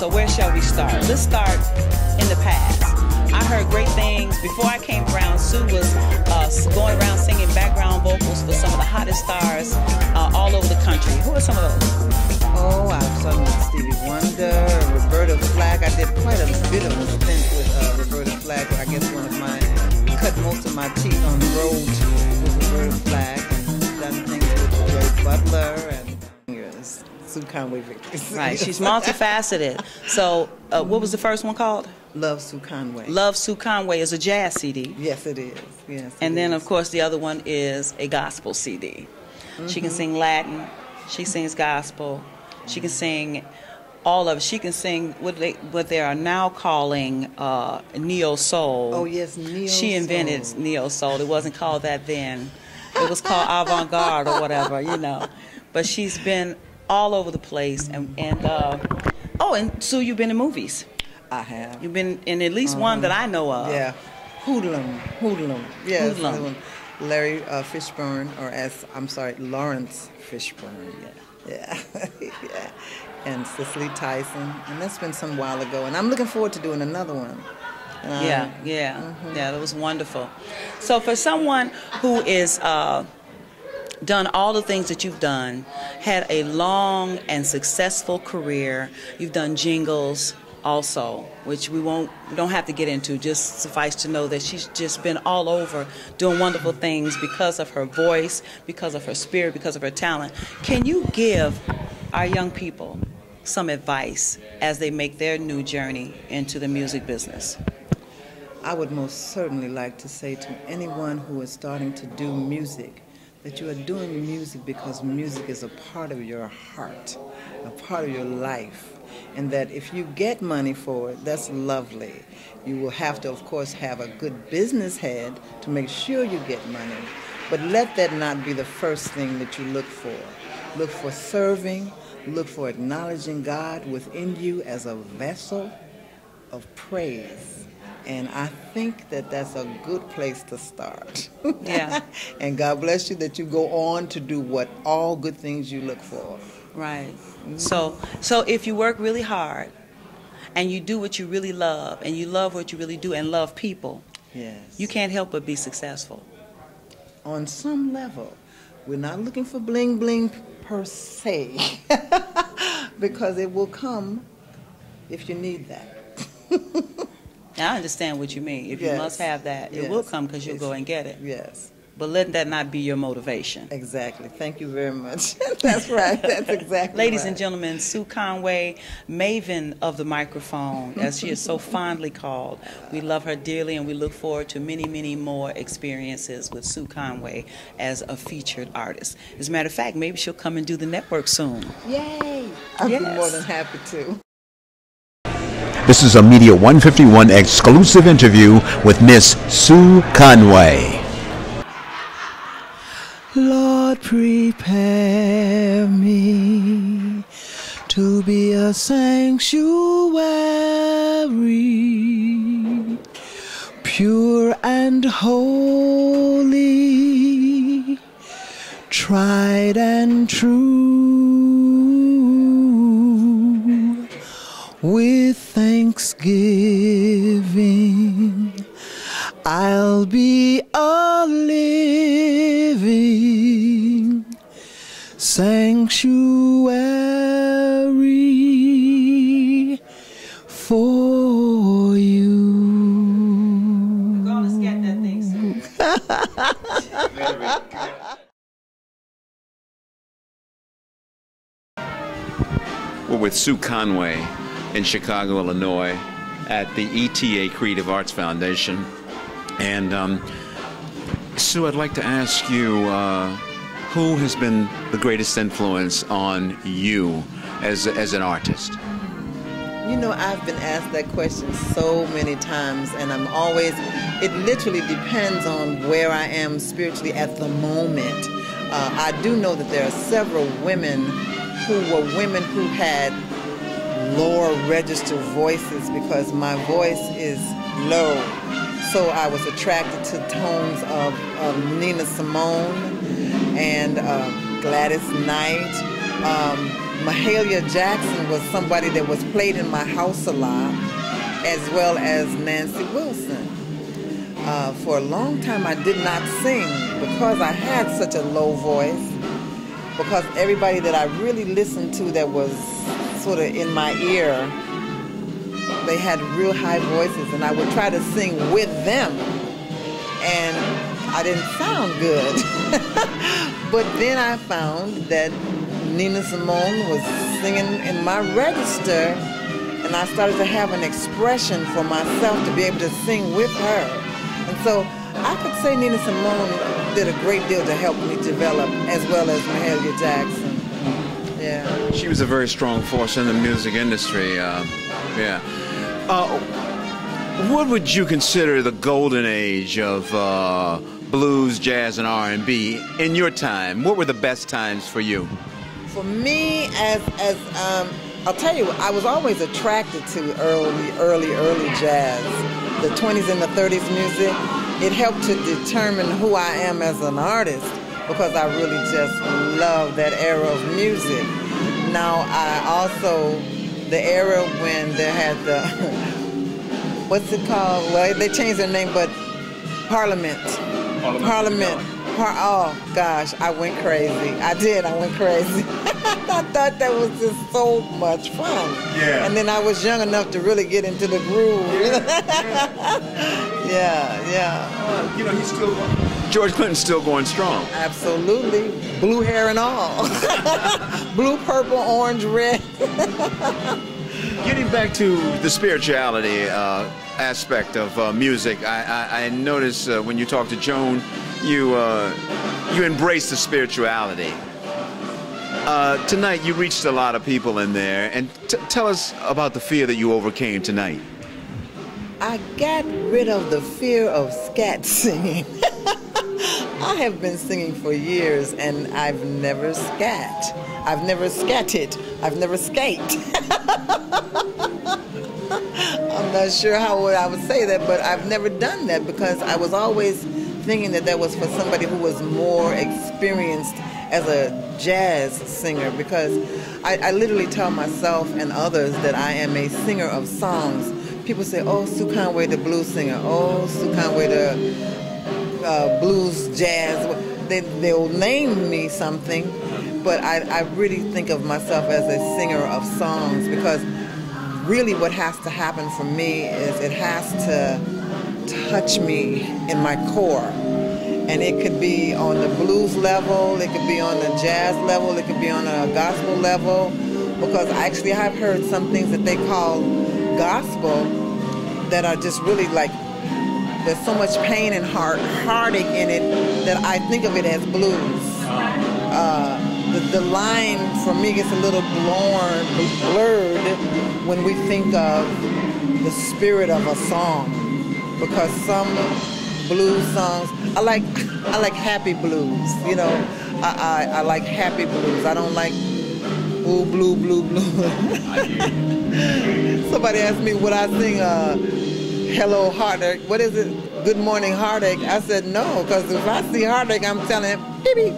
So where shall we start? Let's start in the past. I heard great things. Before I came around, Sue was going around singing background vocals for some of the hottest stars all over the country. Who are some of those? Oh, I've sung with Stevie Wonder, Roberta Flack. I did quite a bit of a stint with Roberta Flack. I guess one of mine cut most of my teeth on the road with Roberta Flack, and done things with Joe Butler and Sue Conway. Right, she's multifaceted. So, what was the first one called? Love Sue Conway. Love Sue Conway is a jazz CD. Yes, it is. Yes. And then, of course, the other one is a gospel CD. Mm-hmm. She can sing Latin. She sings gospel. She can sing all of it. She can sing what they are now calling neo soul. Oh yes, neo soul. She invented neo soul. It wasn't called that then. It was called avant garde or whatever, you know. But she's been all over the place. And Sue, you've been in movies. I have. You've been in at least one that I know of. Yeah, Hoodlum. Yes, Hoodlum. Larry Fishburne, Lawrence Fishburne. Yeah. Yeah. And Cicely Tyson, and that's been some while ago. And I'm looking forward to doing another one. Yeah, that was wonderful. So for someone who is done all the things that you've done, had a long and successful career, you've done jingles also, which we don't have to get into, just suffice to know that she's just been all over doing wonderful things because of her voice, because of her spirit, because of her talent. Can you give our young people some advice as they make their new journey into the music business? I would most certainly like to say to anyone who is starting to do music that you are doing music because music is a part of your heart, a part of your life. And that if you get money for it, that's lovely. You will have to, of course, have a good business head to make sure you get money. But let that not be the first thing that you look for. Look for serving, look for acknowledging God within you as a vessel of praise. And I think that that's a good place to start. Yeah. And God bless you that you go on to do what all good things you look for. Right. So if you work really hard and you do what you really love and you love what you really do and love people, yes, you can't help but be successful. On some level. We're not looking for bling bling per se, because it will come if you need that. I understand what you mean. If you must have that, it will come because you'll go and get it. Yes. But let that not be your motivation. Exactly. Thank you very much. That's right. That's exactly Ladies right. and gentlemen, Sue Conway, maven of the microphone, as she is so fondly called. We love her dearly, and we look forward to many, many more experiences with Sue Conway as a featured artist. As a matter of fact, maybe she'll come and do the network soon. Yay! I'd be more than happy to. This is a Media 151 exclusive interview with Miss Sue Conway. Lord, prepare me to be a sanctuary, pure and holy, tried and true, with thanksgiving. I'll be a living sanctuary for you. Go on, get that thing, We're with Sue Conway in Chicago, Illinois, at the ETA Creative Arts Foundation. And Sue, I'd like to ask you, who has been the greatest influence on you as an artist? You know, I've been asked that question so many times, and I'm always, it literally depends on where I am spiritually at the moment. I do know that there are several women who had lower register voices because my voice is low. So I was attracted to tones of Nina Simone and Gladys Knight. Mahalia Jackson was somebody that was played in my house a lot, as well as Nancy Wilson. For a long time I did not sing because I had such a low voice, because everybody that I really listened to that was sort of in my ear, they had real high voices, and I would try to sing with them, and I didn't sound good. But then I found that Nina Simone was singing in my register, and I started to have an expression for myself to be able to sing with her. And so I could say Nina Simone did a great deal to help me develop, as well as Mahalia Jackson. Yeah. She was a very strong force in the music industry. Yeah. What would you consider the golden age of blues, jazz, and R&B in your time? What were the best times for you? For me, I'll tell you, I was always attracted to early jazz. The 20s and the 30s music. It helped to determine who I am as an artist, because I really just love that era of music. Now, I also, the era when they had the, what's it called? Well, they changed their name, but Parliament. Oh, gosh, I went crazy. I went crazy. I thought that was just so much fun. Yeah. And then I was young enough to really get into the groove. Yeah. You know, he's still, George Clinton's still going strong. Absolutely. Blue hair and all. Blue, purple, orange, red. Getting back to the spirituality aspect of music, I noticed when you talk to Joan, you embrace the spirituality. Tonight you reached a lot of people in there, and tell us about the fear that you overcame tonight. I got rid of the fear of scat singing. I have been singing for years, and I've never scat. I've never scatted. I've never skate. I'm not sure how I would say that, but I've never done that, because I was always thinking that was for somebody who was more experienced as a jazz singer, because I literally tell myself and others that I am a singer of songs. People say, oh, Sue Conway, the blues singer. Oh, Sue Conway, the blues jazz. They'll name me something, but I really think of myself as a singer of songs, because really what has to happen for me is it has to touch me in my core. And it could be on the blues level, it could be on the jazz level, it could be on a gospel level, because actually I've heard some things that they call gospel that are just really like, there's so much pain and heartache in it that I think of it as blues. The line for me gets a little blurred when we think of the spirit of a song, because some blues songs, I like happy blues, you know. I like happy blues. I don't like ooh, blue, blue, blue. Somebody asked me would I sing Hello Heartache. What is it? Good Morning Heartache. I said no, because if I see heartache, I'm telling him, beep, beep.